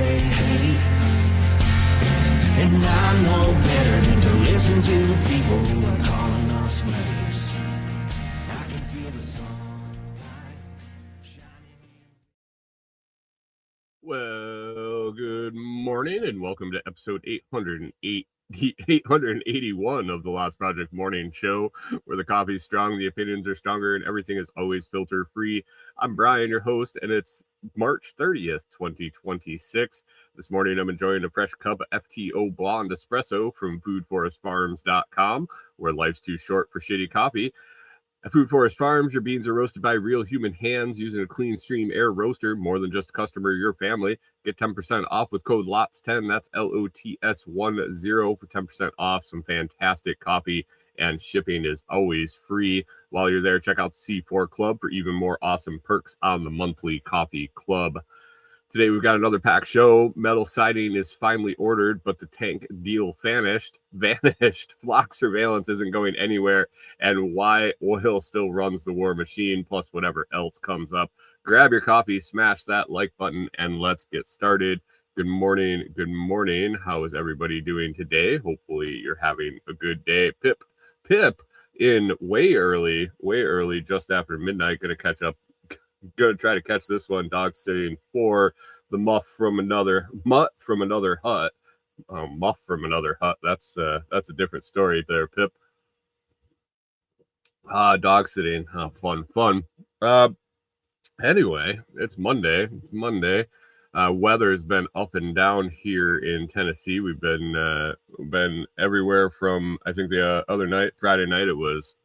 they hate. And I know better than to listen to the people who are calling us slaves. I can feel the sunlight shining. Well, good morning and welcome to episode 881 of the Lots Project Morning Show, where the coffee's strong, the opinions are stronger, and everything is always filter free. I'm Brian, your host, and it's March 30th, 2026. This morning I'm enjoying a fresh cup of FTO Blonde Espresso from foodforestfarms.com, where life's too short for shitty coffee. At Food Forest Farms, your beans are roasted by real human hands using a clean stream air roaster. More than just a customer, your family. Get 10% off with code LOTS10. That's LOTS10 for 10% off. Some fantastic coffee, and shipping is always free. While you're there, check out the C4 Club for even more awesome perks on the monthly coffee club. Today we've got another packed show. Metal siding is finally ordered, but the tank deal vanished. Flock surveillance isn't going anywhere, and why oil still runs the war machine, plus whatever else comes up. Grab your coffee, smash that like button, and let's get started. Good morning. How is everybody doing today? Hopefully you're having a good day. Pip in way early, just after midnight. Gonna try to catch this one. Dog sitting for the mutt from another hut. Muff from another hut. That's a different story there, Pip. Dog sitting. Fun. Anyway, it's Monday. Weather has been up and down here in Tennessee. We've been everywhere from, I think the other night, Friday night, it was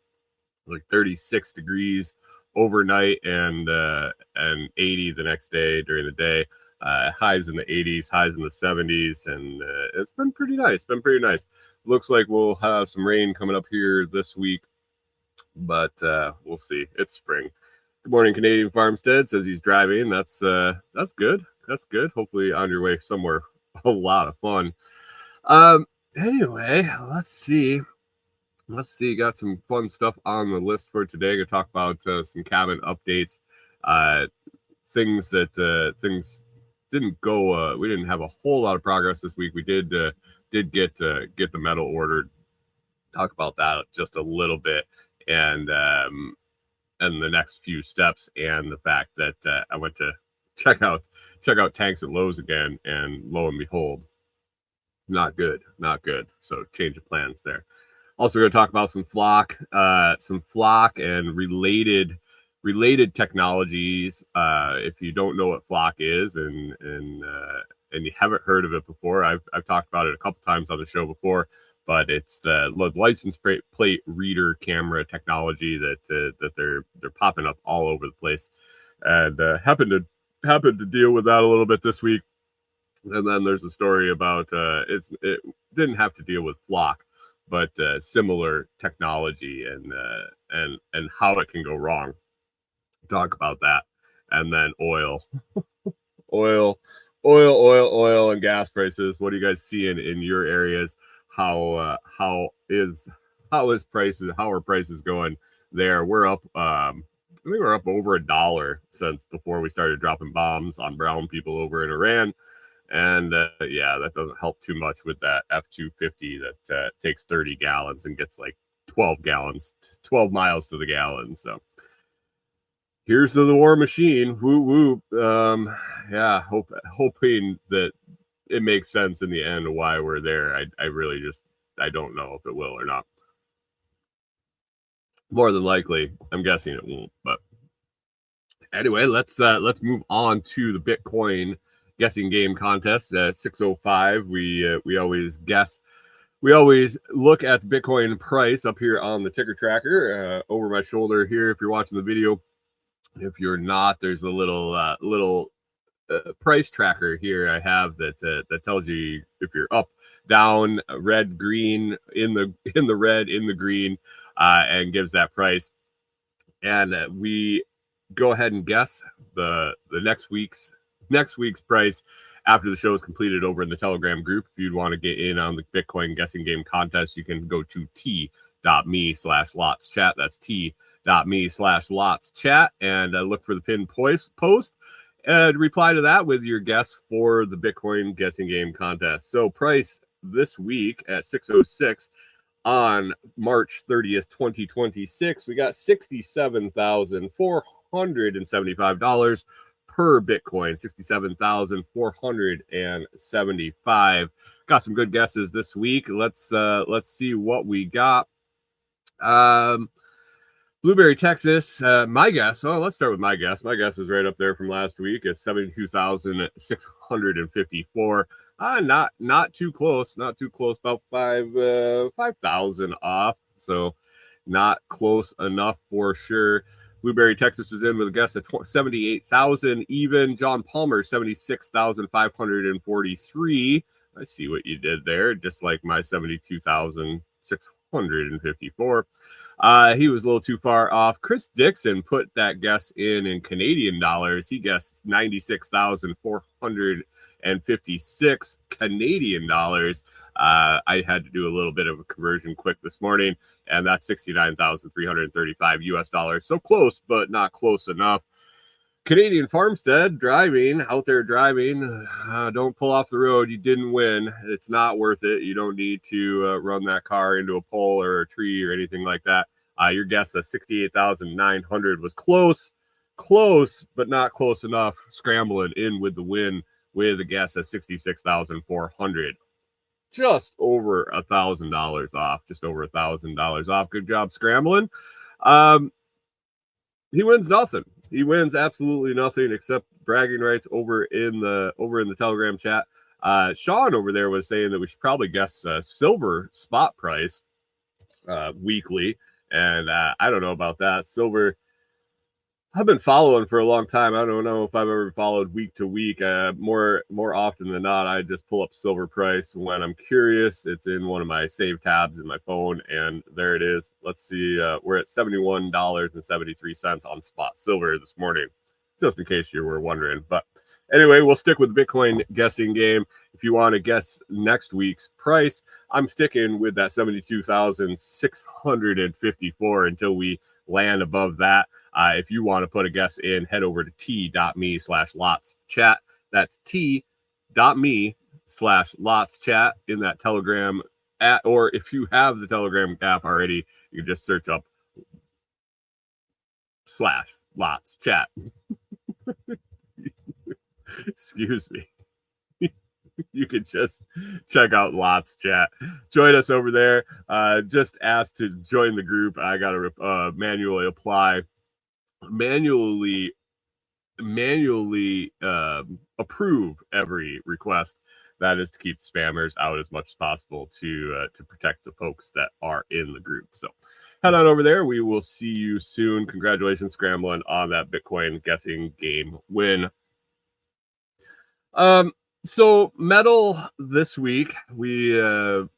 like 36 degrees overnight and 80 the next day during the day. Highs in the 80s, highs in the 70s, and it's been pretty nice. Looks like we'll have some rain coming up here this week, but we'll see. It's spring. Good morning, Canadian Farmstead says he's driving. That's good. Hopefully on your way somewhere a lot of fun. Anyway, let's see. Got some fun stuff on the list for today. Gonna talk about some cabin updates, things didn't go. We didn't have a whole lot of progress this week. We did get the metal ordered. Talk about that just a little bit, and the next few steps, and the fact that I went to check out tanks at Lowe's again, and lo and behold, not good. So change of plans there. Also going to talk about some flock and related technologies. If you don't know what flock is and you haven't heard of it before, I've talked about it a couple times on the show before, but it's the license plate reader camera technology that they're popping up all over the place, and happened to deal with that a little bit this week. And then there's a story about it didn't have to deal with flock, but similar technology and how it can go wrong. Talk about that. And then oil and gas prices. What are you guys seeing in your areas? How are prices going there? We're up I think we're up over $1 since before we started dropping bombs on brown people over in Iran. And that doesn't help too much with that F-250 that takes 30 gallons and gets like 12 miles to the gallon. So here's to the war machine. Woo. Hoping that it makes sense in the end of why we're there. I really I don't know if it will or not. More than likely, I'm guessing it won't. But anyway, let's move on to the Bitcoin guessing game contest at 6:05. We always guess. We always look at the Bitcoin price up here on the ticker tracker over my shoulder here. If you're watching the video, if you're not, there's a little price tracker here I have that tells you if you're up, down, red, green, in the red, in the green, and gives that price. And we go ahead and guess the next week's price after the show is completed over in the Telegram group. If you'd want to get in on the Bitcoin guessing game contest, you can go to t.me/LotsChat. That's t.me/LotsChat, and look for the pinned post. reply to that with your guess for the Bitcoin guessing game contest. So price this week at 6:06 on March 30th, 2026, we got $67,475 per Bitcoin, 67,475. Got some good guesses this week. Let's see what we got. Blueberry, Texas. My guess. Oh, let's start with my guess. My guess is right up there from last week. It's 72,654. Not too close. Not too close. About 5,000 off. So not close enough for sure. Blueberry, Texas was in with a guess at 78,000 even. John Palmer, 76,543. I see what you did there. Just like my 72,654. He was a little too far off. Chris Dixon put that guess in Canadian dollars. He guessed 96,456 Canadian dollars. I had to do a little bit of a conversion quick this morning, and that's 69,335 US dollars. So close, but not close enough. Canadian Farmstead out there driving. Don't pull off the road. You didn't win. It's not worth it. You don't need to run that car into a pole or a tree or anything like that. Your guess at 68,900 was close, but not close enough. Scrambling in with the win with a guess at 66,400. Just over $1,000 off. Just over $1,000 off. Good job scrambling. He wins nothing. He wins absolutely nothing except bragging rights over in the Telegram chat. Sean over there was saying that we should probably guess silver spot price weekly, and I don't know about that. Silver, I've been following for a long time. I don't know if I've ever followed week to week. More often than not, I just pull up silver price when I'm curious. It's in one of my saved tabs in my phone, and there it is. Let's see. We're at $71.73 on spot silver this morning, just in case you were wondering. But anyway, we'll stick with the Bitcoin guessing game. If you want to guess next week's price, I'm sticking with that 72,654 until we land above that. If you want to put a guess in, head over to t.me/LotsChat. That's t.me/LotsChat in that Telegram app. Or if you have the Telegram app already, you can just search up /LotsChat. Excuse me. You can just check out Lots Chat. Join us over there. Just ask to join the group. I got to manually approve every request. That is to keep spammers out as much as possible to protect the folks that are in the group. So head on over there. We will see you soon. Congratulations, scrambling on that Bitcoin guessing game win. So metal this week, we didn't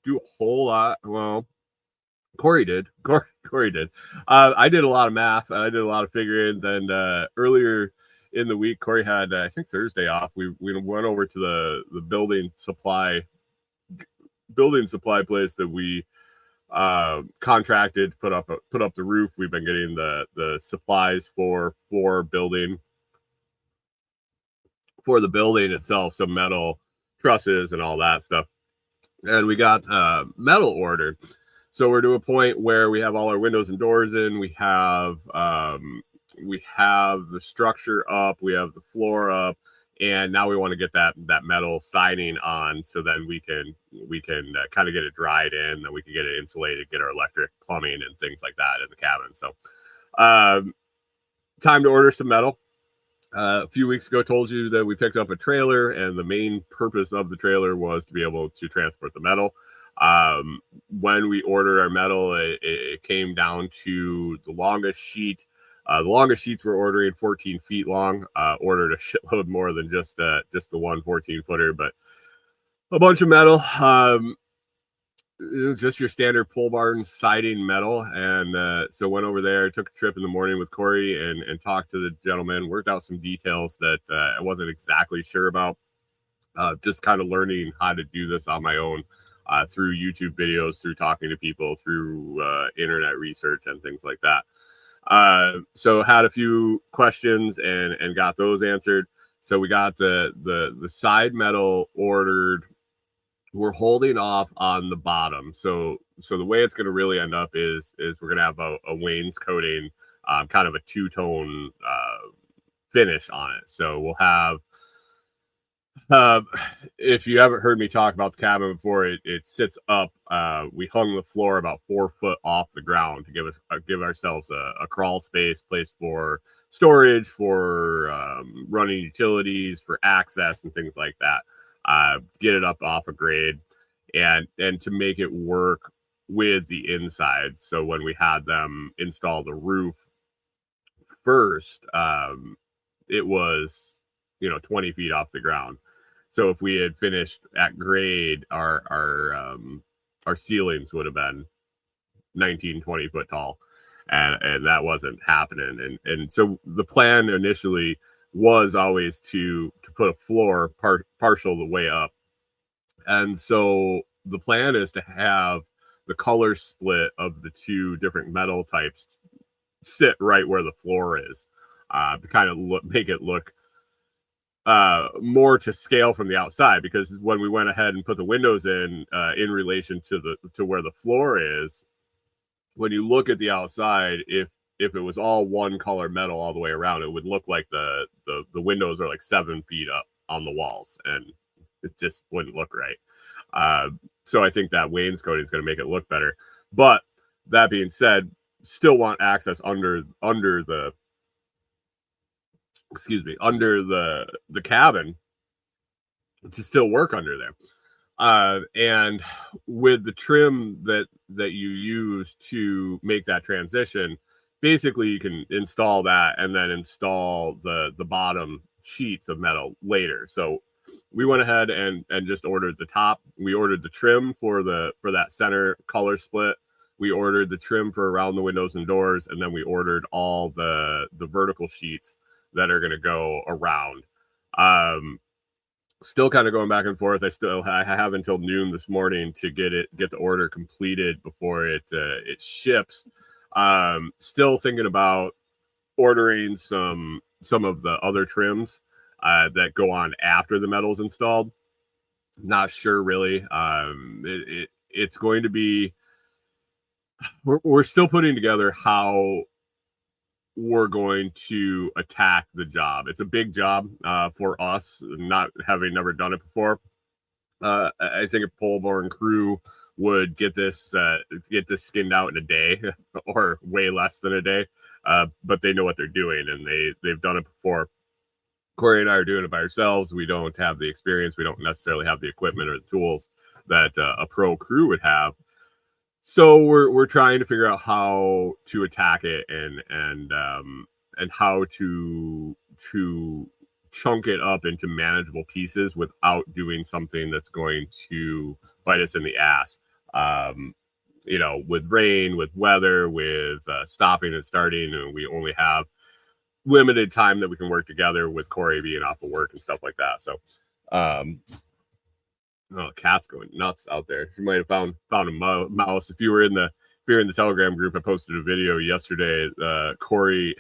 do a whole lot. Well, Corey did. Corey did. I did a lot of math. I did a lot of figuring. Then earlier in the week, Corey had I think Thursday off. We went over to the building supply place that we contracted, put up the roof. We've been getting the supplies for building. For the building itself, some metal trusses and all that stuff. And we got metal ordered. So we're to a point where we have all our windows and doors in. We have the structure up. We have the floor up. And now we want to get that metal siding on, so then we can kind of get it dried in, and we can get it insulated, get our electric, plumbing, and things like that in the cabin. So time to order some metal. A few weeks ago, told you that we picked up a trailer, and the main purpose of the trailer was to be able to transport the metal. When we ordered our metal, it came down to the longest sheet. The longest sheets we're ordering 14 feet long. Ordered a shitload more than just the one 14-footer, but a bunch of metal. Just your standard pole barn siding metal. And so went over there, took a trip in the morning with Corey and talked to the gentleman, worked out some details that I wasn't exactly sure about. Just kind of learning how to do this on my own through YouTube videos, through talking to people, through internet research and things like that. So had a few questions and got those answered. So we got the side metal ordered. We're holding off on the bottom. So the way it's going to really end up is we're going to have a wainscoting, kind of a two-tone finish on it. So we'll have, if you haven't heard me talk about the cabin before, it sits up. We hung the floor about 4 foot off the ground to give ourselves a crawl space, place for storage, for running utilities, for access and things like that. Get it up off a grade and to make it work with the inside. So when we had them install the roof first, it was 20 feet off the ground. So if we had finished at grade, our ceilings would have been 19, 20 foot tall, and that wasn't happening. And so the plan initially was always to put a floor partial the way up. And so the plan is to have the color split of the two different metal types sit right where the floor is, to kind of make it look more to scale from the outside. Because when we went ahead and put the windows in relation to where the floor is, when you look at the outside, if it was all one color metal all the way around, it would look like the windows are like 7 feet up on the walls, and it just wouldn't look right. So I think that wainscoting is going to make it look better. But that being said, still want access under the cabin to still work under there. And with the trim that you use to make that transition, basically you can install that and then install the bottom sheets of metal later. So we went ahead and just ordered the top. We ordered the trim for that center color split. We ordered the trim for around the windows and doors, and then we ordered all the vertical sheets that are going to go around. Still kind of going back and forth. I have until noon this morning to get the order completed before it ships. Still thinking about ordering some of the other trims that go on after the metal's installed. Not sure really. It's going to be. We're still putting together how we're going to attack the job. It's a big job for us, not having never done it before. I think a pole-borne crew would get this skinned out in a day or way less than a day, but they know what they're doing, and they've done it before. Corey and I are doing it by ourselves. We don't have the experience. We don't necessarily have the equipment or the tools that a pro crew would have. So we're trying to figure out how to attack it and how to chunk it up into manageable pieces without doing something that's going to bite us in the ass. With rain, with weather, with stopping and starting, and we only have limited time that we can work together with Corey being off of work and stuff like that. So, cat's going nuts out there. You might have found a mouse. If you're in the Telegram group, I posted a video yesterday. Corey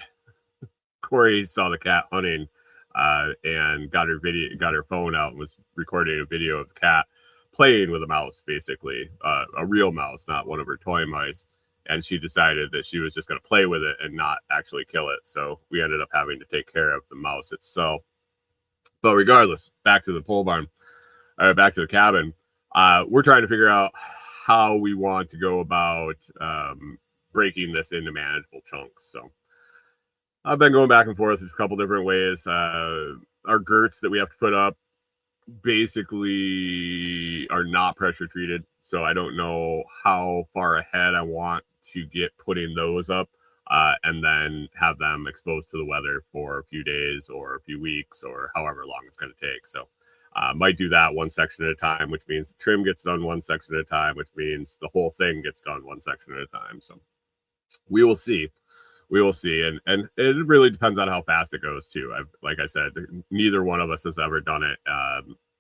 saw the cat hunting, and got her phone out and was recording a video of the cat playing with a mouse, basically a real mouse, not one of her toy mice. And she decided that she was just going to play with it and not actually kill it. So we ended up having to take care of the mouse itself. But regardless, back to the pole barn. Back to the cabin, we're trying to figure out how we want to go about breaking this into manageable chunks. So I've been going back and forth a couple different ways. Our girts that we have to put up basically are not pressure treated, so I don't know how far ahead I want to get putting those up, and then have them exposed to the weather for a few days or a few weeks or however long it's going to take. So might do that one section at a time, which means the trim gets done one section at a time, which means the whole thing gets done one section at a time. So we will see. And it really depends on how fast it goes too. Like I said, neither one of us has ever done it.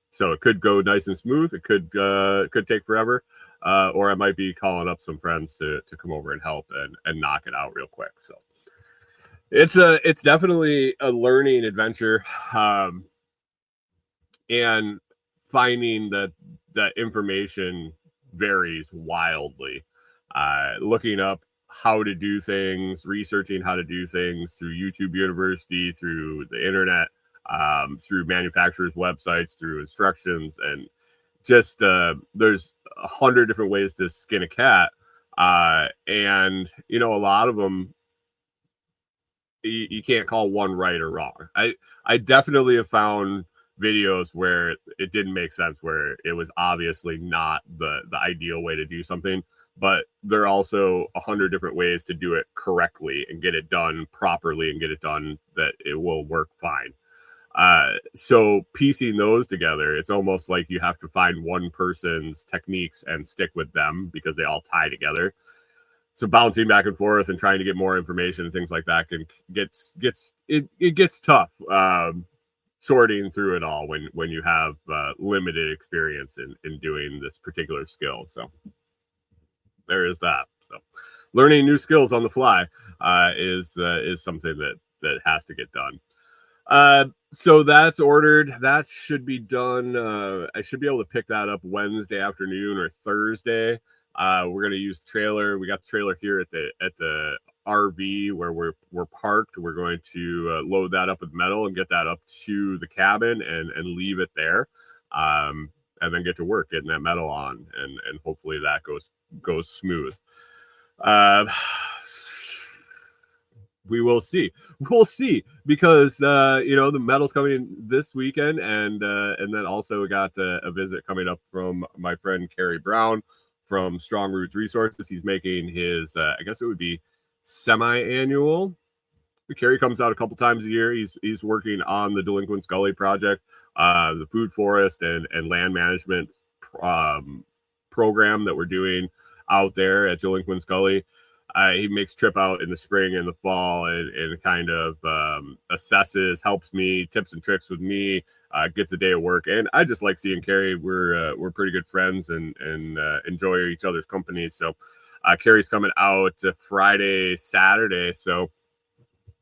So it could go nice and smooth. It could take forever. Or I might be calling up some friends to come over and help and knock it out real quick. So it's definitely a learning adventure, and finding that information varies wildly. Looking up how to do things, researching how to do things through YouTube University, through the internet, through manufacturers' websites, through instructions, and just there's 100 different ways to skin a cat, and a lot of them you can't call one right or wrong. I definitely have found videos where it didn't make sense, where it was obviously not the ideal way to do something, but there are also 100 different ways to do it correctly and get it done properly and get it done that it will work fine. So piecing those together, it's almost like you have to find one person's techniques and stick with them because they all tie together. So bouncing back and forth and trying to get more information and things like that gets tough, sorting through it all when you have limited experience in doing this particular skill. So there is that. So learning new skills on the fly is something that has to get done. So that's ordered. That should be done. I should be able to pick that up Wednesday afternoon or Thursday. We're gonna use the trailer. We got the trailer here at the RV where we're parked. We're going to load that up with metal and get that up to the cabin and leave it there, and then get to work getting that metal on, and hopefully that goes smooth. We will see. We'll see, because the metal's coming in this weekend, and then also we got a visit coming up from my friend Kerry Brown from Strong Roots Resources. He's making his I guess it would be semi-annual. Kerry comes out a couple times a year. He's working on the Delinquents Gully project, the food forest and land management program that we're doing out there at Delinquents Gully. He makes trip out in the spring and the fall and kind of assesses, helps me, tips and tricks with me, gets a day of work. And I just like seeing Kerry. We're pretty good friends and enjoy each other's company. So Kerry's coming out Friday, Saturday. So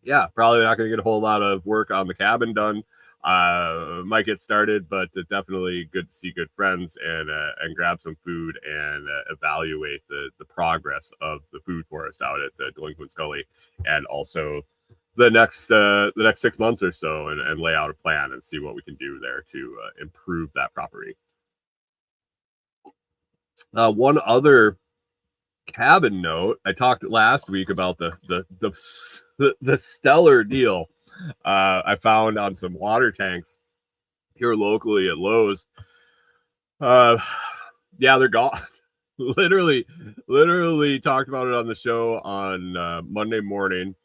yeah, probably not going to get a whole lot of work on the cabin done. Might get started, but definitely good to see good friends and grab some food and evaluate the progress of the food forest out at the Delinquents Gully, and also the next 6 months or so, and lay out a plan and see what we can do there to improve that property. One other cabin note: I talked last week about the stellar deal I found on some water tanks here locally at Lowe's. Yeah, they're gone. literally talked about it on the show on Monday morning.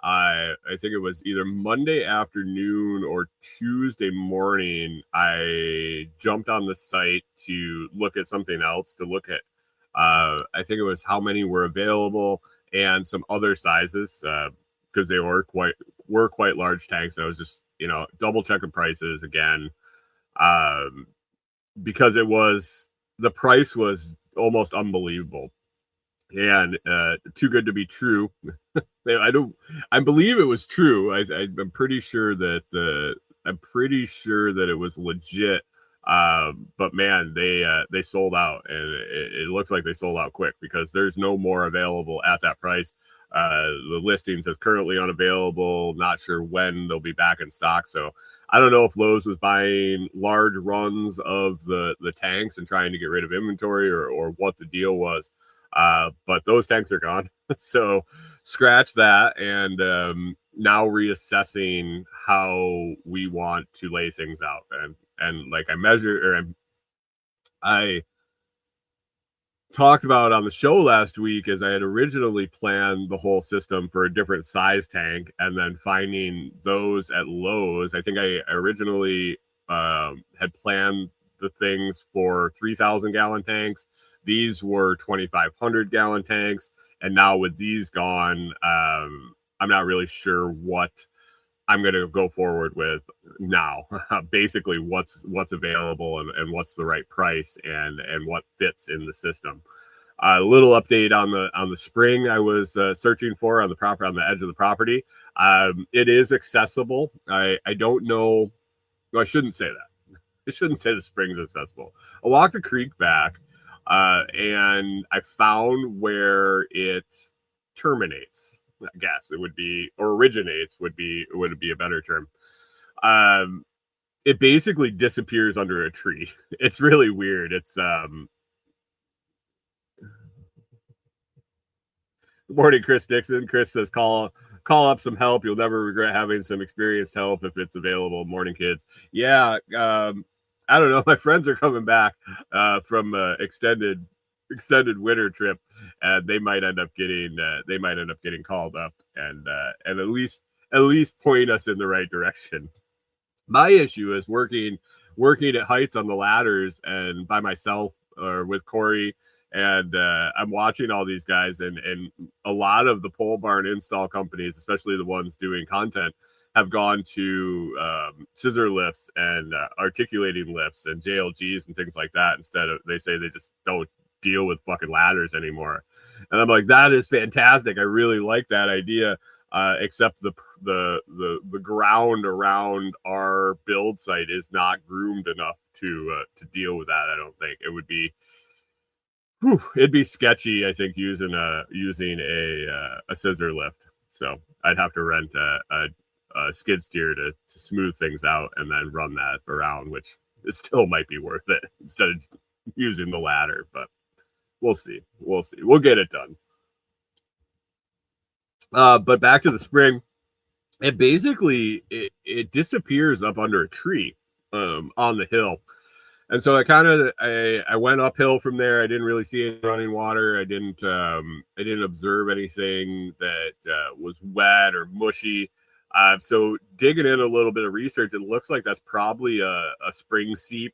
I think it was either Monday afternoon or Tuesday morning. I jumped on the site to look at something else, to look at I think it was how many were available and some other sizes, because they were quite large tanks. And I was just double checking prices again, because the price was almost unbelievable and too good to be true. I believe it was true. I'm pretty sure that it was legit. But man, they sold out, and it looks like they sold out quick, because there's no more available at that price. The listing says currently unavailable, not sure when they'll be back in stock. So I don't know if Lowe's was buying large runs of the tanks and trying to get rid of inventory, or what the deal was. But those tanks are gone. So scratch that, and now reassessing how we want to lay things out. And like I talked about on the show last week, as I had originally planned the whole system for a different size tank, and then finding those at Lowe's. I think I originally had planned the things for 3,000 gallon tanks. These were 2,500 gallon tanks, and now with these gone, I'm not really sure what I'm going to go forward with now. Basically what's available and what's the right price and what fits in the system. A little update on the spring I was searching for on the edge of the property. It is accessible. I don't know. Well, I shouldn't say that. I shouldn't say the spring's accessible. I walked the creek back, and I found where it terminates. I guess it would be, or originates would be a better term. It basically disappears under a tree. It's really weird. It's Good morning, Chris Dixon. Chris says, call up some help. You'll never regret having some experienced help if it's available. Morning, kids. Yeah, I don't know. My friends are coming back from extended winter trip, and they might end up getting called up and at least point us in the right direction. My issue is working at heights on the ladders and by myself or with Corey. And I'm watching all these guys, and a lot of the pole barn install companies, especially the ones doing content, have gone to scissor lifts and articulating lifts and JLGs and things like that. Instead of, they say they just don't deal with fucking ladders anymore. And I'm like, that is fantastic. I really like that idea. Except the ground around our build site is not groomed enough to deal with that. I don't think it would be. It'd be sketchy, I think, using a scissor lift. So I'd have to rent a skid steer to smooth things out and then run that around, which still might be worth it instead of using the ladder. But we'll see. We'll get it done. But back to the spring, it basically it disappears up under a tree on the hill. And so I went uphill from there. I didn't really see any running water. I didn't observe anything that was wet or mushy. So digging in a little bit of research, it looks like that's probably a spring seep,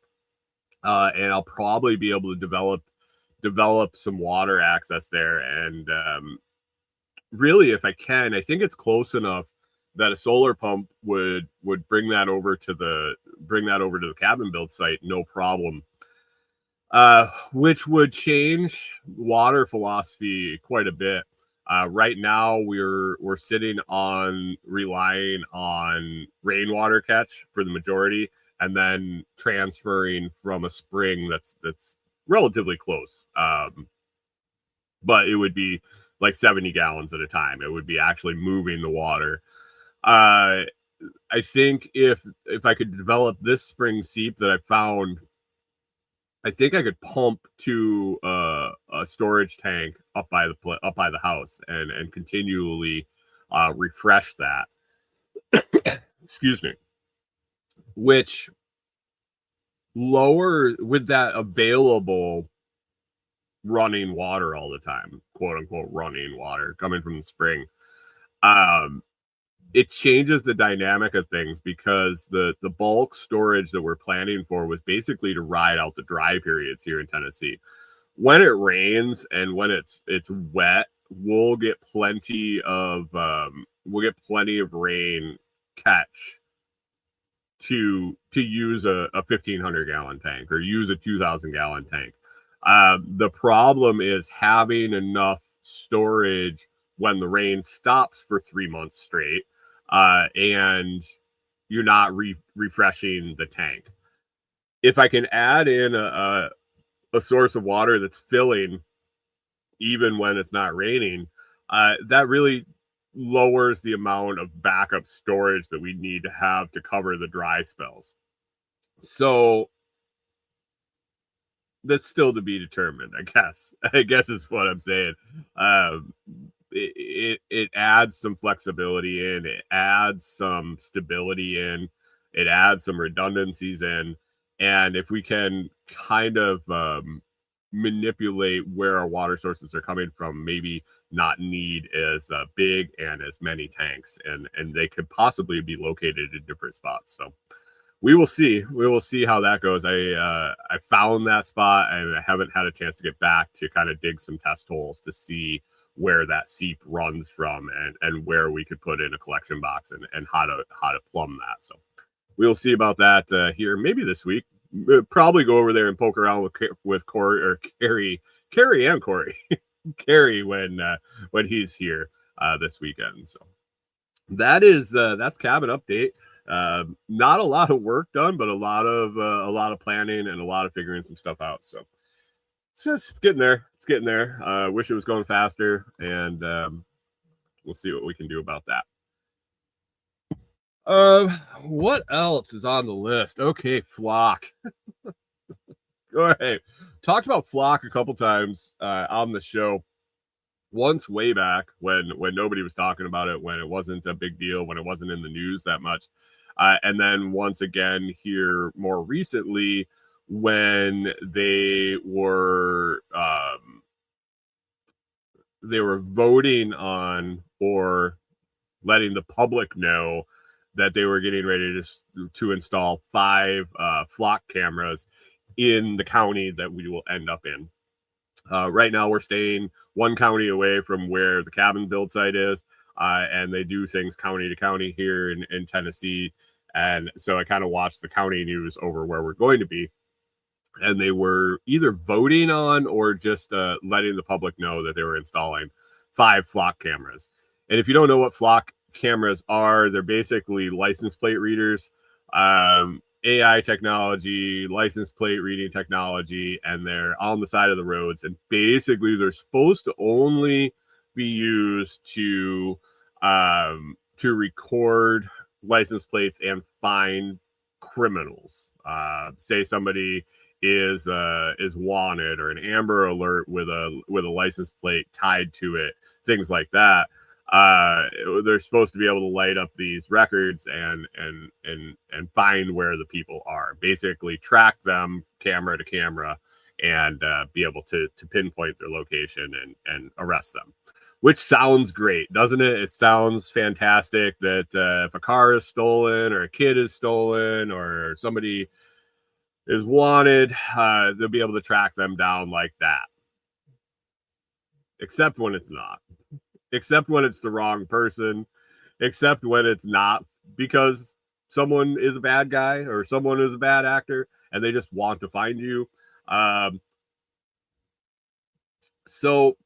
and I'll probably be able to develop some water access there. And really, if I can, I think it's close enough that a solar pump would bring that over to the cabin build site, no problem. Which would change water philosophy quite a bit. Right now, we're sitting on relying on rainwater catch for the majority, and then transferring from a spring that's relatively close. But it would be like 70 gallons at a time. It would be actually moving the water. I think if I could develop this spring seep that I found, I think I could pump to a storage tank up by the house and continually refresh that. Excuse me. Which lower with that available running water all the time, quote unquote running water coming from the spring. It changes the dynamic of things, because the bulk storage that we're planning for was basically to ride out the dry periods here in Tennessee. When it rains and when it's wet, we'll get plenty of rain catch to use a 1,500 gallon tank or use a 2,000 gallon tank. The problem is having enough storage when the rain stops for 3 months straight, and you're not refreshing the tank. If I can add in a source of water that's filling even when it's not raining, that really lowers the amount of backup storage that we need to have to cover the dry spells. So that's still to be determined, I guess is what I'm saying. It adds some flexibility in, it adds some stability in, it adds some redundancies in. And if we can kind of manipulate where our water sources are coming from, maybe not need as big and as many tanks, and they could possibly be located in different spots. So we will see how that goes. I found that spot, and I haven't had a chance to get back to kind of dig some test holes to see where that seep runs from, and where we could put in a collection box, and how to plumb that. So we'll see about that here maybe this week. We'll probably go over there and poke around with Corey or Carrie Carrie and Corey. Carrie when he's here this weekend. So that's cabin update. Not a lot of work done, but a lot of planning and a lot of figuring some stuff out. So it's getting there. It's getting there. Wish it was going faster, and we'll see what we can do about that. What else is on the list? Okay, Flock. All right. Talked about Flock a couple times on the show. Once way back when nobody was talking about it, when it wasn't a big deal, when it wasn't in the news that much. And then once again here more recently when they were voting on or letting the public know that they were getting ready to install 5 Flock cameras in the county that we will end up in. Right now, we're staying 1 county away from where the cabin build site is, and they do things county to county here in Tennessee. And so I kind of watched the county news over where we're going to be. And they were either voting on or just letting the public know that they were installing 5 Flock cameras. And if you don't know what Flock cameras are, they're basically license plate readers, AI technology, license plate reading technology, and they're on the side of the roads. And basically, they're supposed to only be used to record license plates and find criminals. Say somebody is wanted, or an Amber Alert with a license plate tied to it, things like that. They're supposed to be able to light up these records and find where the people are, basically track them camera to camera, and be able to pinpoint their location and arrest them. Which sounds great, doesn't it? It sounds fantastic that if a car is stolen or a kid is stolen or somebody is wanted, they'll be able to track them down like that. Except when it's not. Except when it's the wrong person. Except when it's not because someone is a bad guy or someone is a bad actor and they just want to find you. So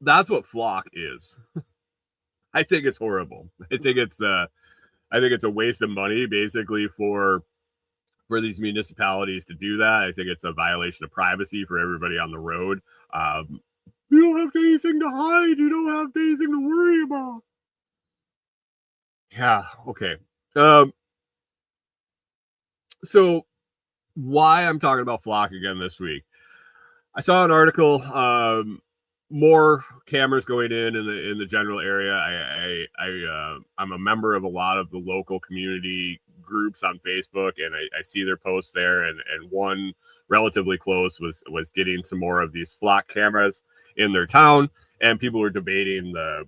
that's what Flock is. I think it's horrible. I think it's a waste of money basically for these municipalities to do that. I think it's a violation of privacy for everybody on the road. You don't have anything to hide. You don't have anything to worry about. Yeah, okay. So why I'm talking about Flock again this week. I saw an article, more cameras going in the general area. I'm a member of a lot of the local community groups on Facebook, and I see their posts there, and one relatively close was getting some more of these Flock cameras in their town, and people were debating the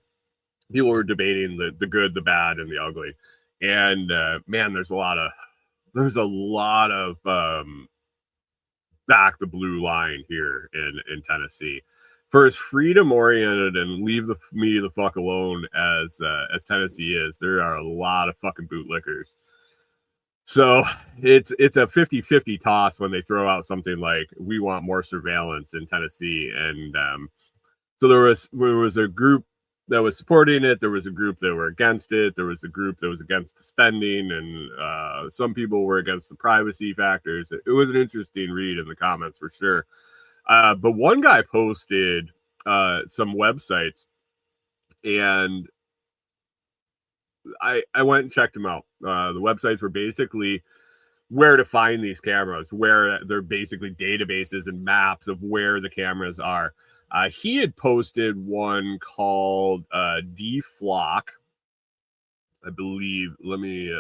good, the bad, and the ugly. And man, there's a lot of back the blue line here in Tennessee. For as freedom oriented and leave me the fuck alone as Tennessee is, there are a lot of fucking bootlickers. So it's a 50-50 toss when they throw out something like, we want more surveillance in Tennessee. And so there was a group that was supporting it. There was a group that were against it. There was a group that was against the spending, and some people were against the privacy factors. It was an interesting read in the comments for sure. But one guy posted some websites, and I went and checked them out. The websites were basically where to find these cameras, where they're basically databases and maps of where the cameras are. He had posted one called DFlock, I believe. Let me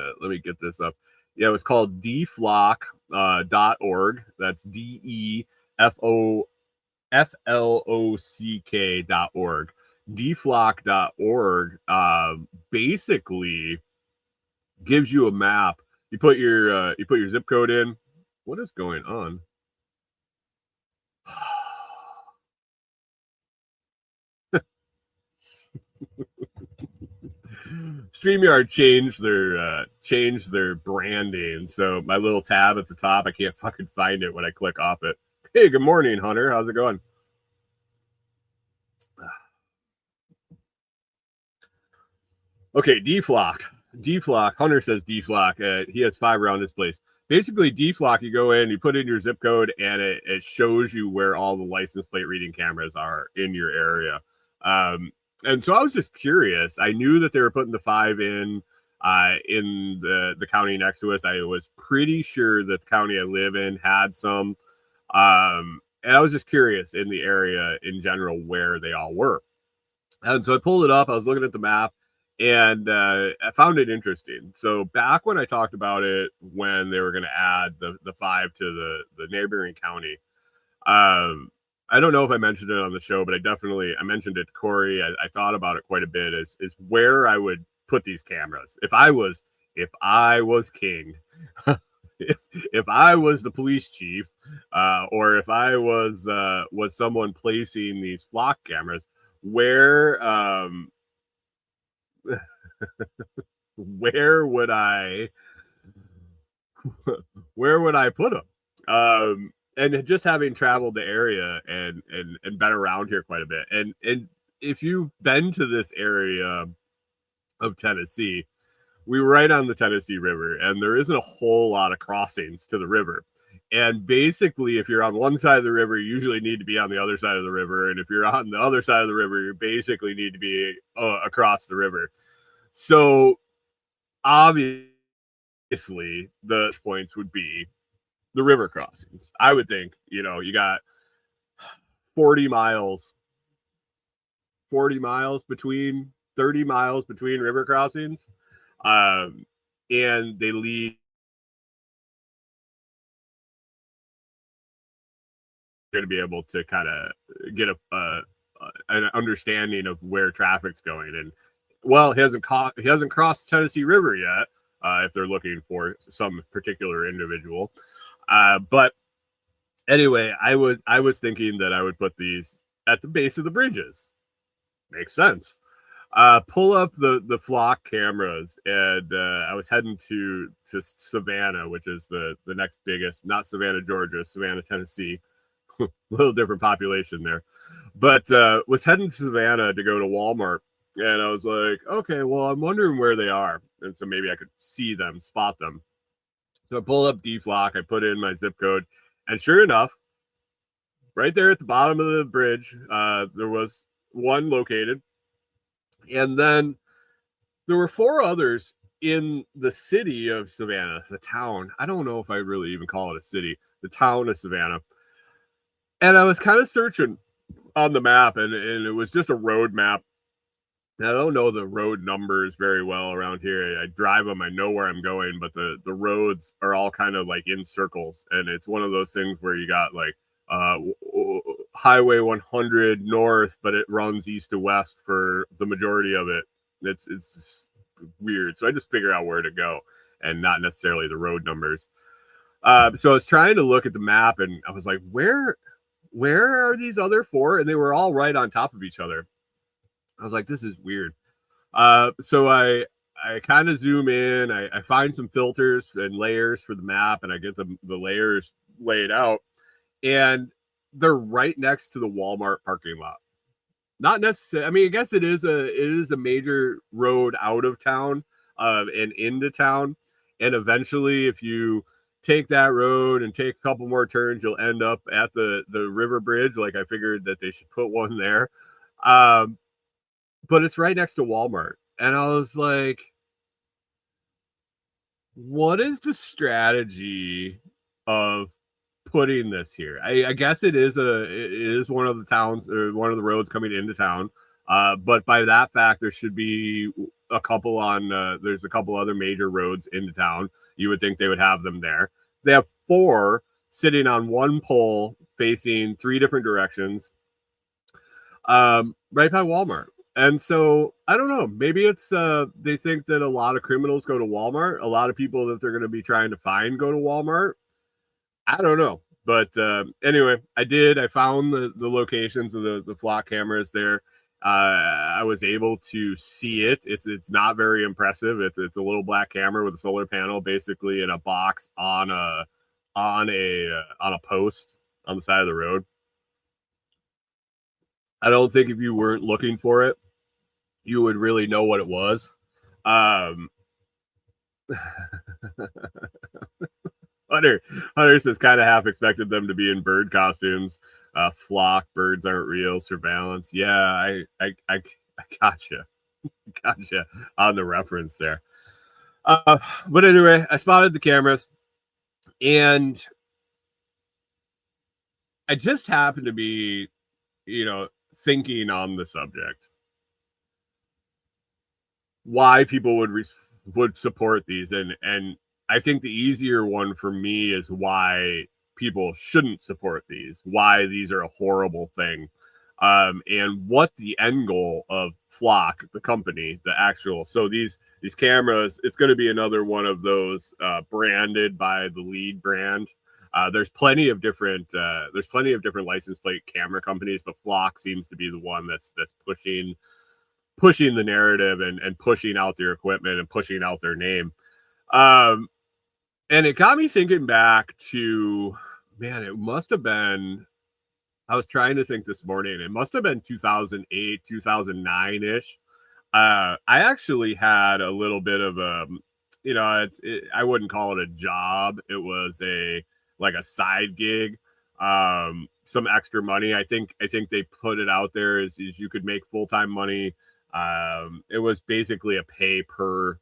get this up. Yeah, it was called DFlock.org. That's DEFLOCK.org. DFlock.org basically gives you a map. You put your zip code in. What is going on? StreamYard changed their branding, so my little tab at the top, I can't fucking find it when I click off it. Hey, good morning, Hunter. How's it going? Okay, D-Flock. Hunter says D-Flock. He has 5 around his place. Basically, D-Flock, you go in, you put in your zip code, and it shows you where all the license plate reading cameras are in your area. And so I was just curious. I knew that they were putting the 5 in the county next to us. I was pretty sure that the county I live in had some. And I was just curious in the area in general where they all were. And so I pulled it up. I was looking at the map, and I found it interesting. So back when I talked about it, when they were going to add the 5 to the neighboring county, I don't know if I mentioned it on the show, but I mentioned it to Corey. I thought about it quite a bit. Is where I would put these cameras if I was king. if I was the police chief, or if I was someone placing these flock cameras, where where would I put them? And just having traveled the area and been around here quite a bit, and if you've been to this area of Tennessee, we're right on the Tennessee River, and there isn't a whole lot of crossings to the river. And basically, if you're on one side of the river, you usually need to be on the other side of the river. And if you're on the other side of the river, you basically need to be across the river. So obviously, the points would be the river crossings. I would think, you got 40 miles between 30 miles between river crossings. And they lead going to be able to kind of get an understanding of where traffic's going. And well, he hasn't crossed the Tennessee River yet, if they're looking for some particular individual. But anyway, I was thinking that I would put these at the base of the bridges. Makes sense. Pull up the flock cameras, and I was heading to Savannah, which is the next biggest, not Savannah, Georgia, Savannah, Tennessee. A little different population there, but was heading to Savannah to go to Walmart, and I was like, okay, well, I'm wondering where they are, and so maybe I could see them, spot them. So I pulled up D-Flock, I put in my zip code, and sure enough, right there at the bottom of the bridge, there was one located. And then there were 4 others in the city of Savannah, the town. I don't know if I really even call it a city, the town of Savannah. And I was kind of searching on the map, and it was just a road map. And I don't know the road numbers very well around here. I drive them, I know where I'm going, but the roads are all kind of like in circles. And it's one of those things where you got like Highway 100 north, but it runs east to west for the majority of it. It's weird. So I just figure out where to go and not necessarily the road numbers. So I was trying to look at the map, and I was like, where are these other 4? And they were all right on top of each other. I was like, this is weird. So I kind of zoom in, I find some filters and layers for the map, and I get the layers laid out, and they're right next to the Walmart parking lot. Not necessarily. I mean, I guess it is a major road out of town and into town. And eventually, if you take that road and take a couple more turns, you'll end up at the river bridge. Like I figured that they should put one there. But it's right next to Walmart. And I was like, what is the strategy of putting this here? I guess it is one of the towns, or one of the roads coming into town. But by that fact, there should be a couple there's a couple other major roads into town. You would think they would have them there. They have 4 sitting on one pole facing 3 different directions, right by Walmart. And so I don't know, maybe it's they think that a lot of criminals go to Walmart. A lot of people that they're going to be trying to find go to Walmart. I don't know. But anyway, I found the locations of the flock cameras there. I was able to see it. It's not very impressive. It's a little black camera with a solar panel, basically in a box on a post on the side of the road. I don't think if you weren't looking for it, you would really know what it was. Um, Hunter says kind of half expected them to be in bird costumes. Flock, birds aren't real, surveillance. Yeah, I gotcha. Gotcha on the reference there. But anyway, I spotted the cameras and I just happened to be, thinking on the subject. Why people would support these, and I think the easier one for me is why people shouldn't support these, why these are a horrible thing, and what the end goal of Flock, the company, the actual. So these cameras, it's going to be another one of those branded by the lead brand. There's plenty of different license plate camera companies, but Flock seems to be the one that's pushing the narrative and pushing out their equipment and pushing out their name. And it got me thinking back to, man, it must have been, I was trying to think this morning, it must have been 2008, 2009-ish. I actually had a little bit of a, I wouldn't call it a job. It was a side gig, some extra money. I think they put it out there as you could make full-time money. It was basically a pay per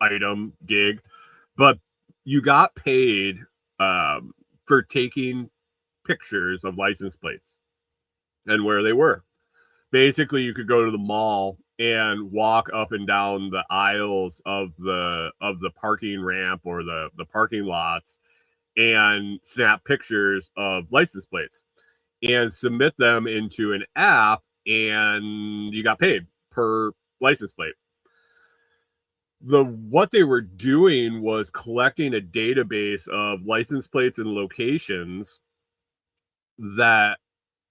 item gig, but you got paid for taking pictures of license plates and where they were. Basically, you could go to the mall and walk up and down the aisles of the parking ramp or the parking lots and snap pictures of license plates and submit them into an app, and you got paid per license plate. What they were doing was collecting a database of license plates and locations that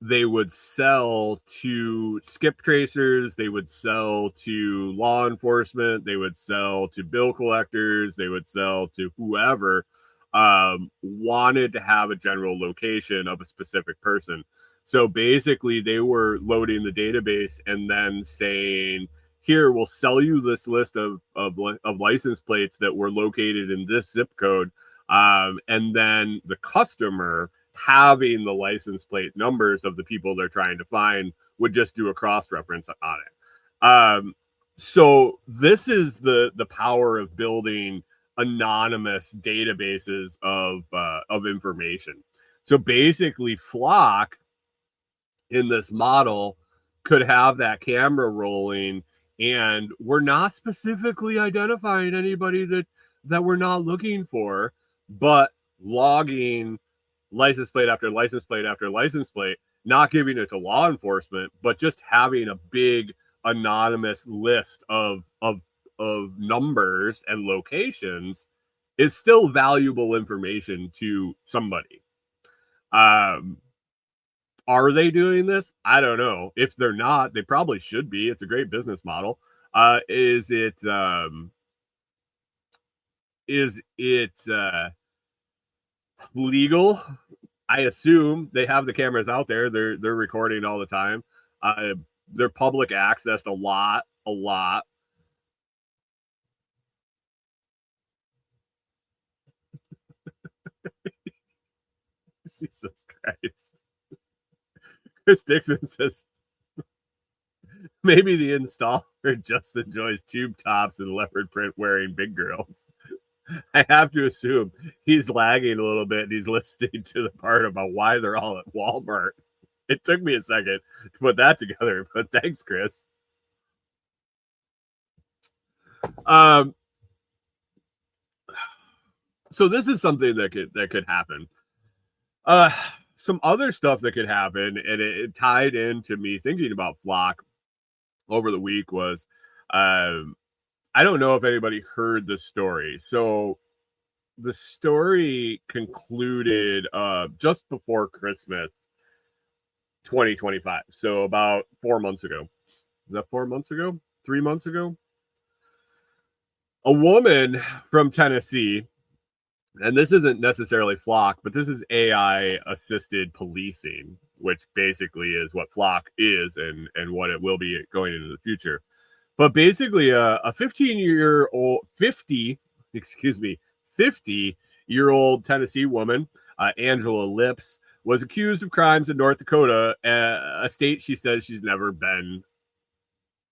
they would sell to skip tracers, they would sell to law enforcement, they would sell to bill collectors, they would sell to whoever wanted to have a general location of a specific person. So basically, they were loading the database and then saying, here, we'll sell you this list of license plates that were located in this zip code. And then the customer, having the license plate numbers of the people they're trying to find, would just do a cross-reference on it. So this is the power of building anonymous databases of information. So basically, Flock in this model could have that camera rolling, and we're not specifically identifying anybody that we're not looking for, but logging license plate after license plate after license plate, not giving it to law enforcement, but just having a big anonymous list of numbers and locations is still valuable information to somebody. Are they doing this? I don't know. If they're not, they probably should be. It's a great business model. Is it legal? I assume they have the cameras out there. They're recording all the time. They're public accessed a lot. Jesus Christ. Chris Dixon says maybe the installer just enjoys tube tops and leopard print wearing big girls. I have to assume he's lagging a little bit and he's listening to the part about why they're all at Walmart. It took me a second to put that together, but thanks, Chris. So this is something that could happen. Some other stuff that could happen, and it tied into me thinking about Flock over the week, was I don't know if anybody heard the story. So the story concluded just before Christmas 2025. So about 4 months ago. Is that 4 months ago? 3 months ago? A woman from Tennessee, and this isn't necessarily Flock, but this is AI assisted policing, which basically is what Flock is and what it will be going into the future. But basically, a 50-year-old Tennessee woman, Angela Lips, was accused of crimes in North Dakota, a state she says she's never been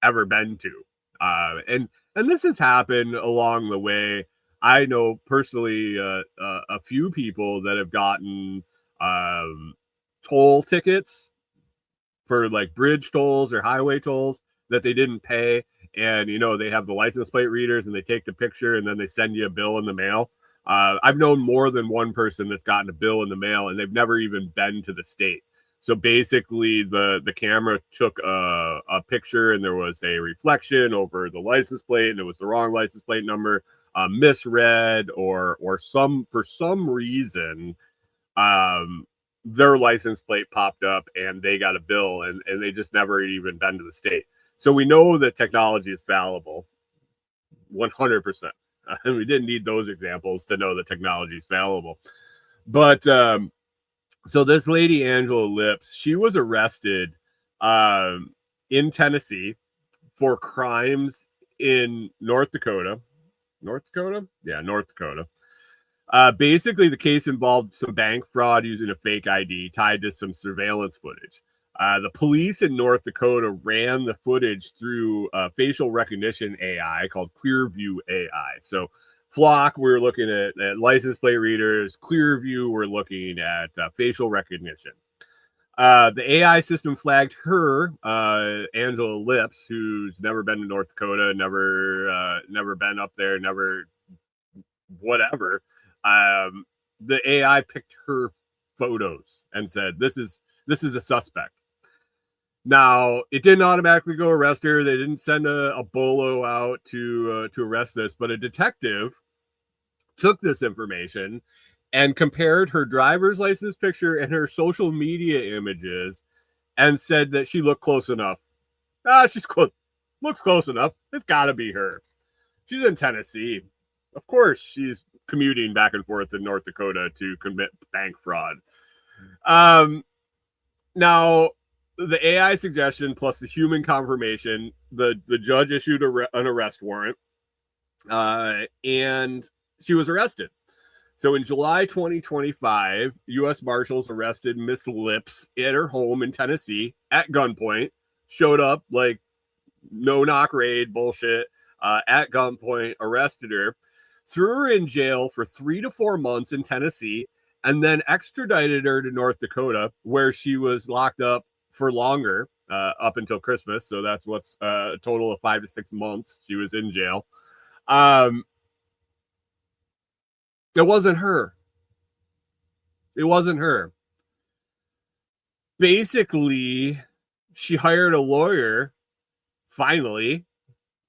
to. And this has happened along the way. I know personally a few people that have gotten toll tickets for like bridge tolls or highway tolls that they didn't pay. And, they have the license plate readers and they take the picture and then they send you a bill in the mail. I've known more than one person that's gotten a bill in the mail and they've never even been to the state. So basically, the camera took a picture and there was a reflection over the license plate and it was the wrong license plate number, misread, or for some reason, their license plate popped up and they got a bill and they just never even been to the state. So we know that technology is fallible, 100%. We didn't need those examples to know that technology is fallible. But so this lady, Angela Lips, she was arrested in Tennessee for crimes in North Dakota. North Dakota? Yeah, North Dakota. Basically, the case involved some bank fraud using a fake ID tied to some surveillance footage. The police in North Dakota ran the footage through facial recognition AI called Clearview AI. So Flock, we're looking at license plate readers. Clearview, we're looking at facial recognition. The AI system flagged her, Angela Lips, who's never been to North Dakota, never been up there, never whatever. The AI picked her photos and said, "This is a suspect." Now, it didn't automatically go arrest her. They didn't send a bolo out to arrest this, but a detective took this information and compared her driver's license picture and her social media images and said that she looked close enough. Looks close enough. It's got to be her. She's in Tennessee. Of course, she's commuting back and forth to North Dakota to commit bank fraud. Now, the AI suggestion plus the human confirmation, the judge issued an arrest warrant, and she was arrested. So in July 2025, U.S. Marshals arrested Miss Lips at her home in Tennessee at gunpoint, showed up like no-knock raid bullshit, at gunpoint, arrested her, threw her in jail for 3 to 4 months in Tennessee, and then extradited her to North Dakota, where she was locked up for longer, up until Christmas. So that's what's a total of 5 to 6 months she was in jail. It wasn't her. It wasn't her. Basically, she hired a lawyer, finally.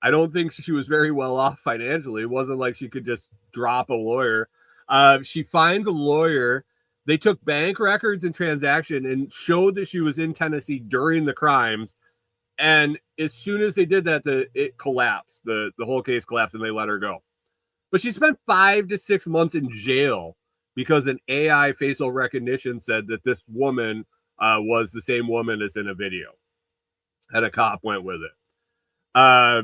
I don't think she was very well off financially. It wasn't like she could just drop a lawyer. She finds a lawyer. They took bank records and transaction and showed that she was in Tennessee during the crimes. And as soon as they did that, it collapsed. The whole case collapsed and they let her go. But she spent 5 to 6 months in jail because an AI facial recognition said that this woman was the same woman as in a video. And a cop went with it.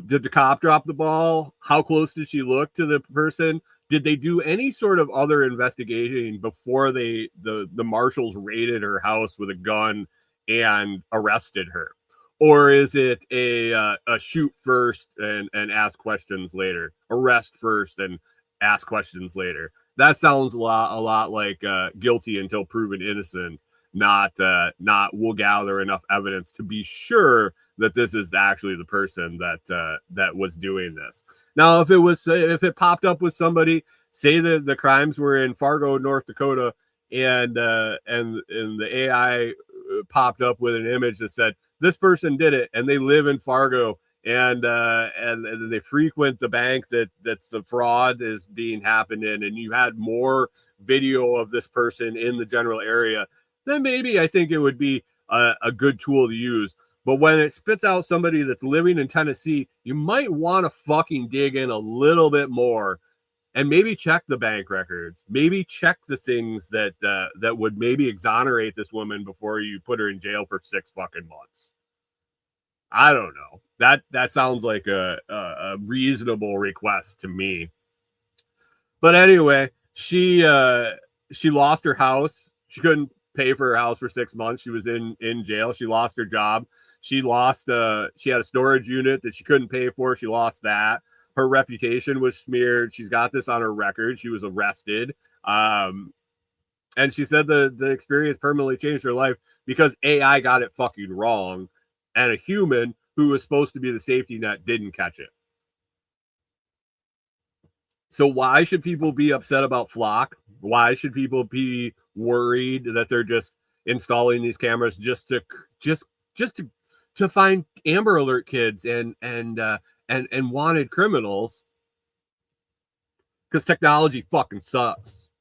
Did the cop drop the ball? How close did she look to the person? Did they do any sort of other investigation before the marshals raided her house with a gun and arrested her? Or is it a shoot first and ask questions later? Arrest first and ask questions later? That sounds a lot like guilty until proven innocent. Not we'll gather enough evidence to be sure that this is actually the person that was doing this. Now, if it popped up with somebody, say that the crimes were in Fargo, North Dakota, and the AI popped up with an image that said this person did it, and they live in Fargo, and they frequent the bank that's the fraud is being happened in, and you had more video of this person in the general area, then maybe I think it would be a good tool to use. But when it spits out somebody that's living in Tennessee, you might want to fucking dig in a little bit more and maybe check the bank records, maybe check the things that would maybe exonerate this woman before you put her in jail for 6 fucking months. I don't know. That sounds like a reasonable request to me. But anyway, she lost her house. She couldn't pay for her house for 6 months. She was in jail. She lost her job. She lost she had a storage unit that she couldn't pay for. She lost that. Her reputation was smeared. She's got this on her record. She was arrested. And she said the experience permanently changed her life because AI got it fucking wrong, and a human who was supposed to be the safety net didn't catch it. So why should people be upset about Flock? Why should people be worried that they're just installing these cameras just to find Amber Alert kids and wanted criminals? Because technology fucking sucks.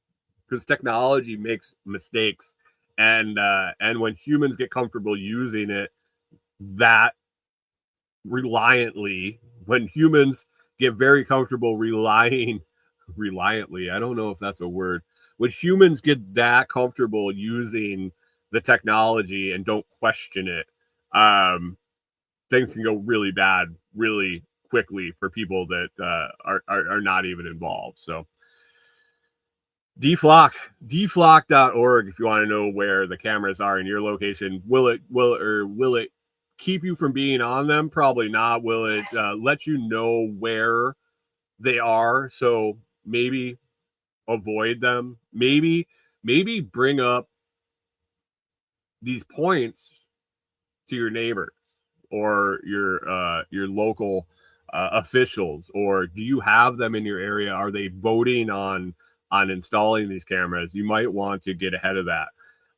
Because technology makes mistakes, and when humans get comfortable using it that reliantly, when humans get very comfortable reliantly, I don't know if that's a word. When humans get that comfortable using the technology and don't question it, things can go really bad really quickly for people that are not even involved. So deflock.org if you want to know where the cameras are in your location. Will it keep you from being on them? Probably not. Will it let you know where they are, so maybe avoid them? Maybe bring up these points to your neighbors or your local officials, or do you have them in your area? Are they voting on installing these cameras? You might want to get ahead of that.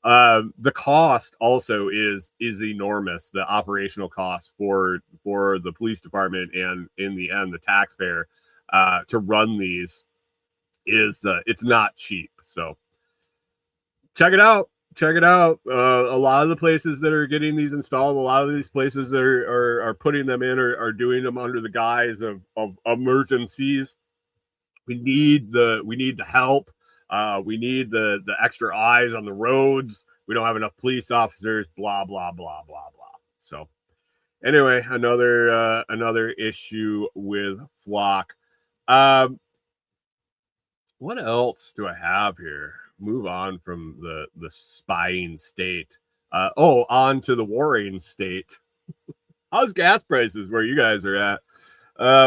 The cost also is enormous. The operational cost for the police department and in the end the taxpayer to run these is it's not cheap. So check it out. A lot of the places that are getting these installed, a lot of these places that are putting them in are doing them under the guise of emergencies. We need the help. We need the extra eyes on the roads. We don't have enough police officers. Blah blah blah blah blah. So anyway, another issue with Flock. What else do I have here? Move on from the spying state. On to the warring state. How's gas prices where you guys are at?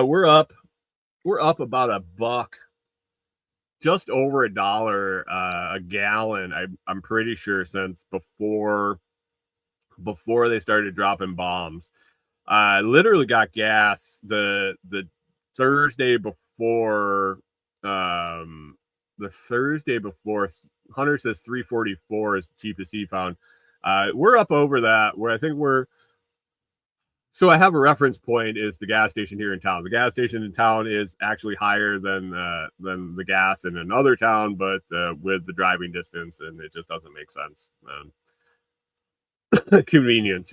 We're up about $1, just over $1 a gallon. I'm pretty sure since before they started dropping bombs. I literally got gas the Thursday before. Hunter says 344 is the cheapest he found. We're up over that, where I think so I have a reference point is the gas station here in town. The gas station in town is actually higher than the gas in another town, but with the driving distance, and it just doesn't make sense. Convenience,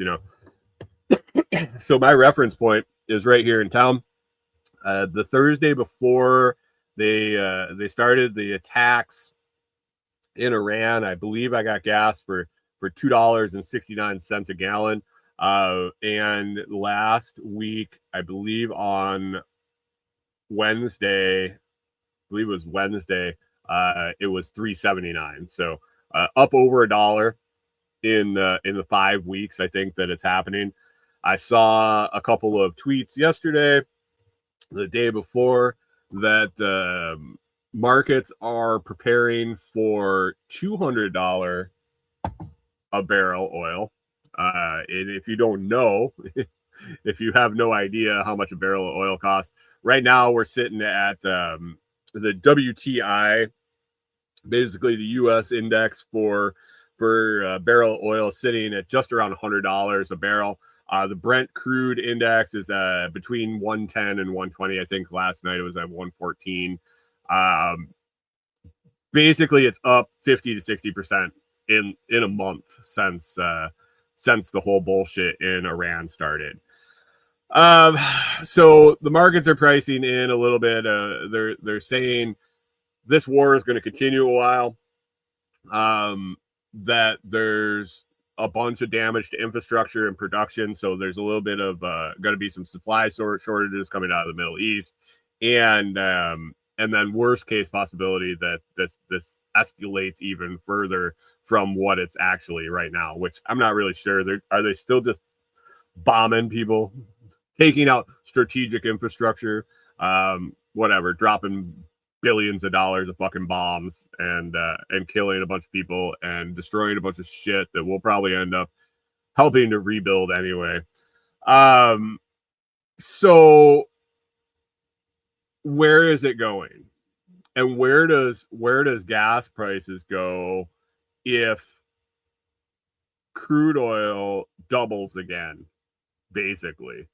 So my reference point is right here in town. The Thursday before they started the attacks in Iran, I believe I got gas for $2.69 a gallon. And last week, I believe on Wednesday, it was $3.79. So up over $1 in the 5 weeks. I think that it's happening. I saw a couple of tweets yesterday, the day before, that markets are preparing for $200 a barrel oil. And if you don't know, if you have no idea how much a barrel of oil costs, right now we're sitting at the WTI, basically the U.S. index for barrel oil, sitting at just around $100 a barrel. The Brent crude index is between 110 and 120. I think last night it was at 114. Basically, it's up 50 to 60% in a month since the whole bullshit in Iran started. So the markets are pricing in a little bit. They're saying this war is going to continue a while. That there's a bunch of damage to infrastructure and production. So there's a little bit of going to be some supply shortages coming out of the Middle East, and then worst case possibility that this escalates even further from what it's actually right now, which I'm not really sure. Are they still just bombing people, taking out strategic infrastructure, whatever, dropping billions of dollars of fucking bombs and killing a bunch of people and destroying a bunch of shit that we'll probably end up helping to rebuild anyway. So where is it going? And where does gas prices go if crude oil doubles again, basically?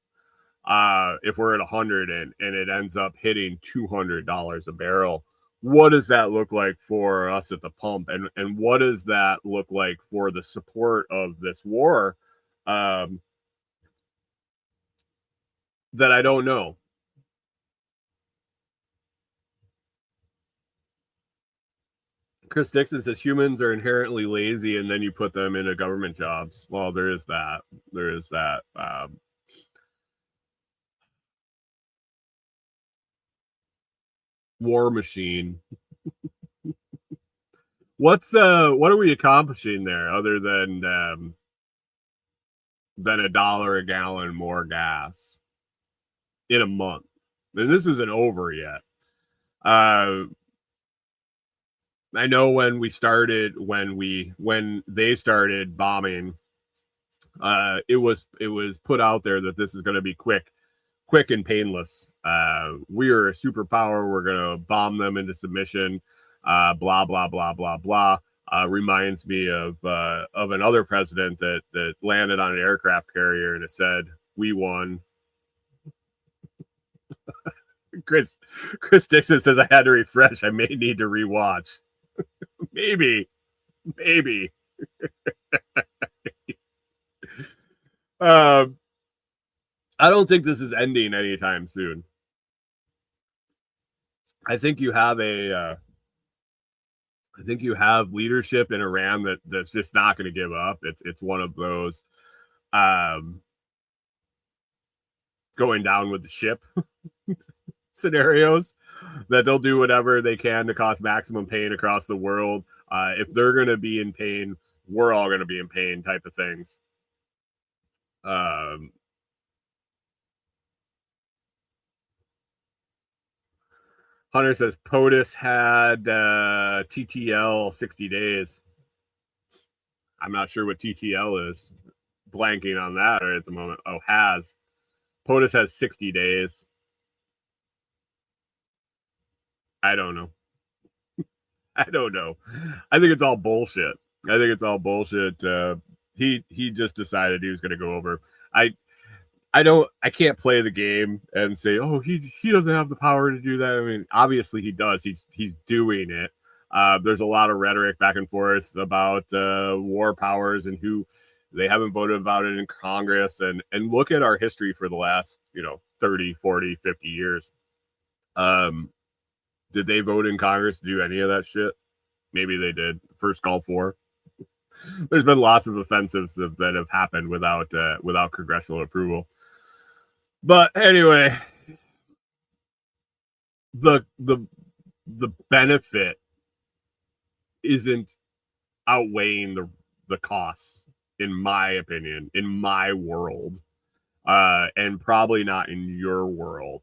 If we're at 100 and it ends up hitting $200 a barrel, what does that look like for us at the pump? And what does that look like for the support of this war? That I don't know. Chris Dixon says humans are inherently lazy and then you put them into government jobs. Well, there is that. War machine. What are we accomplishing there other than $1 a gallon more gas in a month? And this isn't over yet. I know when they started bombing, it was put out there that this is going to be quick and painless. We are a superpower. We're going to bomb them into submission. Blah blah blah blah blah. Reminds me of another president that landed on an aircraft carrier and it said, "We won." Chris Dixon says I had to refresh. I may need to rewatch. Maybe. I don't think this is ending anytime soon. I think you have leadership in Iran that's just not going to give up. It's one of those going down with the ship scenarios that they'll do whatever they can to cause maximum pain across the world. If they're going to be in pain, we're all going to be in pain type of things. Hunter says POTUS had TTL 60 days. I'm not sure what TTL is. Blanking on that right at the moment. Oh, POTUS has 60 days. I don't know. I think it's all bullshit. He just decided he was going to go over. I can't play the game and say, oh, he doesn't have the power to do that. I mean, obviously he does. He's doing it. There's a lot of rhetoric back and forth about war powers and who they haven't voted about it in Congress. And look at our history for the last, 30, 40, 50 years. Did they vote in Congress to do any of that shit? Maybe they did. First Gulf War. There's been lots of offensives that have happened without congressional approval. But anyway, the benefit isn't outweighing the costs, in my opinion, in my world, and probably not in your world.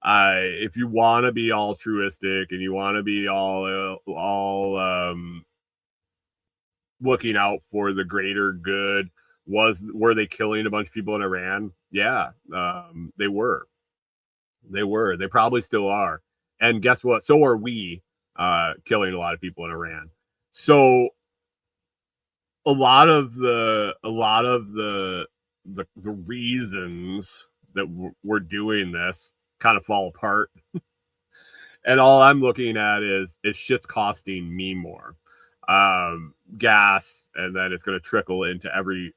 If you want to be altruistic and you want to be all looking out for the greater good, were they killing a bunch of people in Iran? Yeah, they were. They probably still are. And guess what? So are we killing a lot of people in Iran. So a lot of the reasons that we're doing this kind of fall apart. And all I'm looking at is shit's costing me more. Gas, and then it's going to trickle into every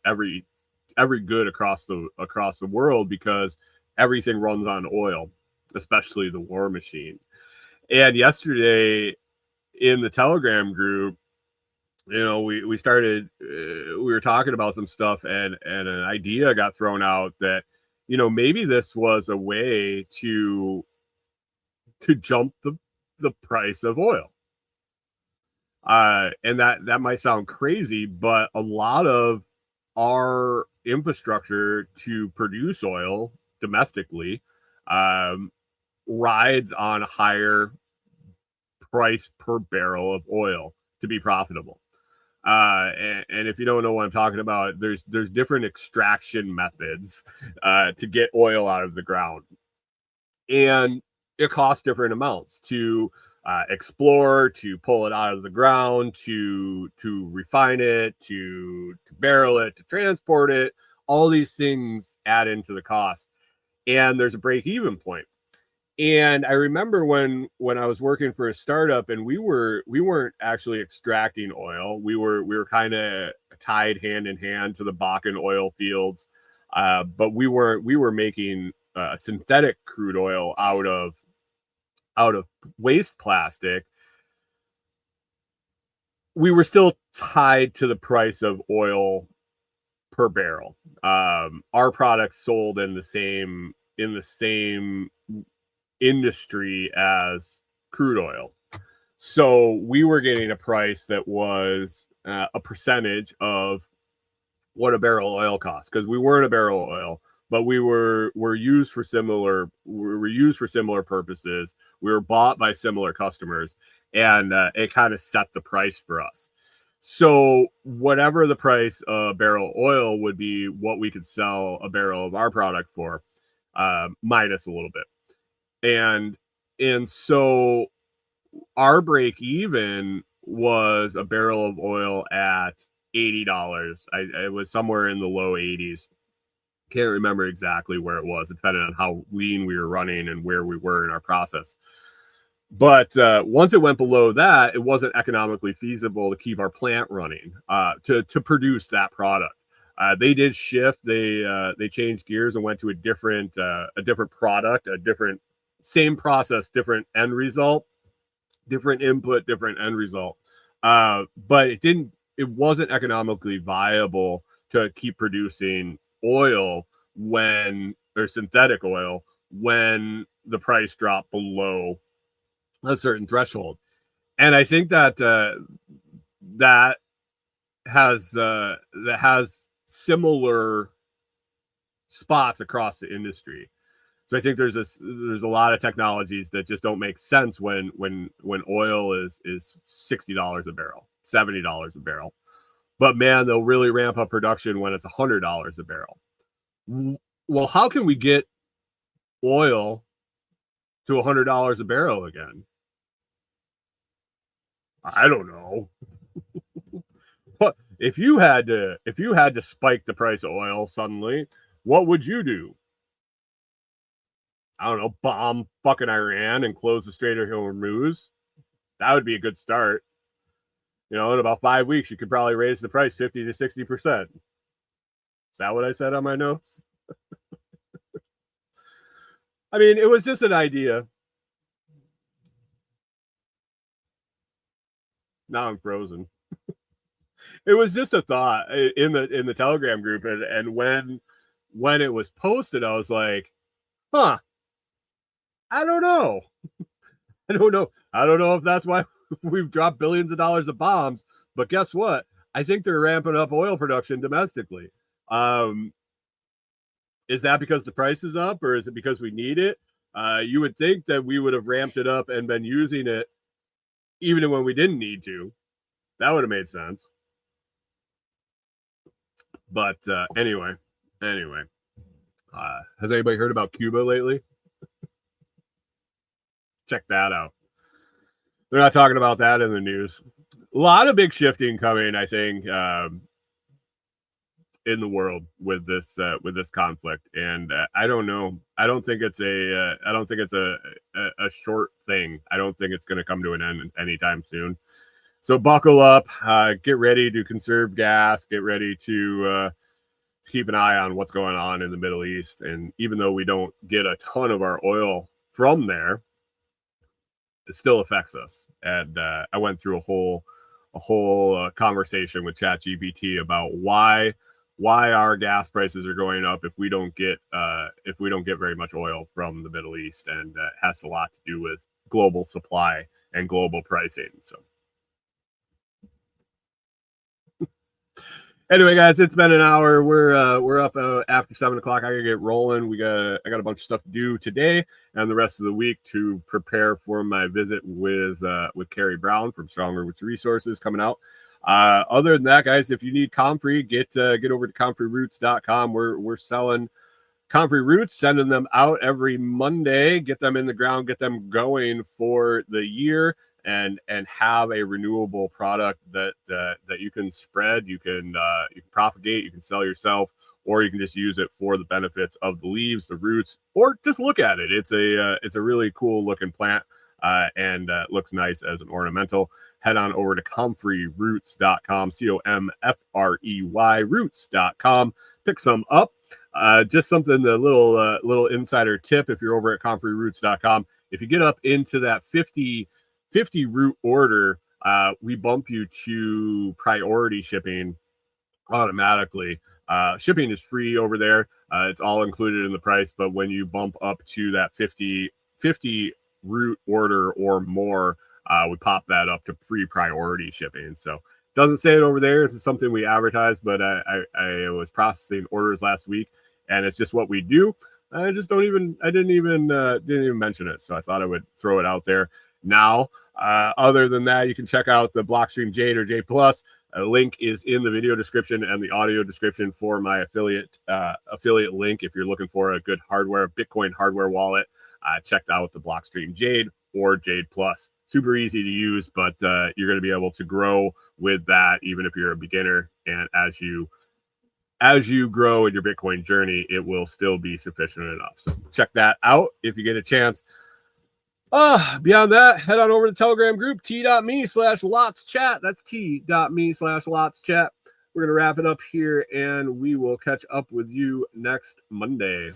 good across the world because everything runs on oil, especially the war machine. And yesterday in the Telegram group, we started, we were talking about some stuff, and an idea got thrown out that, maybe this was a way to jump the price of oil. And that might sound crazy, but a lot of our infrastructure to produce oil domestically um, rides on higher price per barrel of oil to be profitable. And if you don't know what I'm talking about, there's different extraction methods to get oil out of the ground, and it costs different amounts to explore, to pull it out of the ground, to refine it, to barrel it, to transport it. All these things add into the cost, and there's a break even point. And I remember when I was working for a startup, and we weren't actually extracting oil. We were kind of tied hand in hand to the Bakken oil fields, but we were making synthetic crude oil out of waste plastic. We were still tied to the price of oil per barrel. Our products sold in the same industry as crude oil. So we were getting a price that was a percentage of what a barrel of oil costs, because we weren't a barrel of oil, but we were used for similar purposes. We were bought by similar customers, and it kind of set the price for us. So whatever the price of a barrel of oil would be, what we could sell a barrel of our product for, minus a little bit. And so our break even was a barrel of oil at $80. It was somewhere in the low 80s. Can't remember exactly where it was, depending on how lean we were running and where we were in our process. But once it went below that, it wasn't economically feasible to keep our plant running to produce that product. They did shift. They changed gears and went to a different product, a different, same process, different end result, different input, different end result. But it wasn't economically viable to keep producing oil or synthetic oil when the price dropped below a certain threshold. And I think that that has similar spots across the industry. So I think there's a lot of technologies that just don't make sense when oil is $60 a barrel, $70 a barrel. But man, they'll really ramp up production when it's $100 a barrel. Well, how can we get oil to $100 a barrel again? I don't know. But if you had to spike the price of oil suddenly, what would you do? I don't know, bomb fucking Iran and close the Strait of Hormuz? That would be a good start. In about 5 weeks, you could probably raise the price 50 to 60%. Is that what I said on my notes? I mean, it was just an idea. Now I'm frozen. It was just a thought in the Telegram group, and when it was posted, I was like, huh, I don't know. I don't know if that's why we've dropped billions of dollars of bombs, but guess what? I think they're ramping up oil production domestically. Is that because the price is up, or is it because we need it? You would think that we would have ramped it up and been using it even when we didn't need to. That would have made sense. But anyway, has anybody heard about Cuba lately? Check that out. They're not talking about that in the news. A lot of big shifting coming, I think, in the world with this conflict, and I don't know. I don't think it's a short thing. I don't think it's going to come to an end anytime soon. So buckle up, get ready to conserve gas, get ready to keep an eye on what's going on in the Middle East. And even though we don't get a ton of our oil from there, it still affects us. And I went through a whole conversation with ChatGPT about why our gas prices are going up if we don't get very much oil from the Middle East, and it has a lot to do with global supply and global pricing. So anyway, guys, it's been an hour. We're up after 7 o'clock. I gotta get rolling. I got a bunch of stuff to do today and the rest of the week to prepare for my visit with Carrie Brown from Stronger Roots Resources coming out. Other than that, guys, if you need Comfrey, get over to ComfreyRoots.com. We're selling Comfrey Roots, sending them out every Monday. Get them in the ground, get them going for the year, and have a renewable product that you can spread, you can propagate, you can sell yourself, or you can just use it for the benefits of the leaves, the roots, or just look at it. It's a really cool looking plant, and looks nice as an ornamental. Head on over to ComfreyRoots.com, COMFREY Roots.com. Pick some up. Just something, a little insider tip. If you're over at ComfreyRoots.com, if you get up into that 50 root order, we bump you to priority shipping automatically. Shipping is free over there. It's all included in the price, but when you bump up to that 50 root order or more, we pop that up to free priority shipping. So doesn't say it over there. This is something we advertise, but I was processing orders last week, and it's just what we do. I didn't even mention it. So I thought I would throw it out there now. Other than that, you can check out the Blockstream Jade or Jade Plus. A link is in the video description and the audio description for my affiliate link. If you're looking for a good Bitcoin hardware wallet, check out the Blockstream Jade or Jade Plus. Super easy to use, but you're going to be able to grow with that even if you're a beginner. And as you grow in your Bitcoin journey, it will still be sufficient enough. So check that out if you get a chance. Beyond that, head on over to the Telegram group, t.me/LotsChat. That's t.me/LotsChat. We're going to wrap it up here, and we will catch up with you next Monday.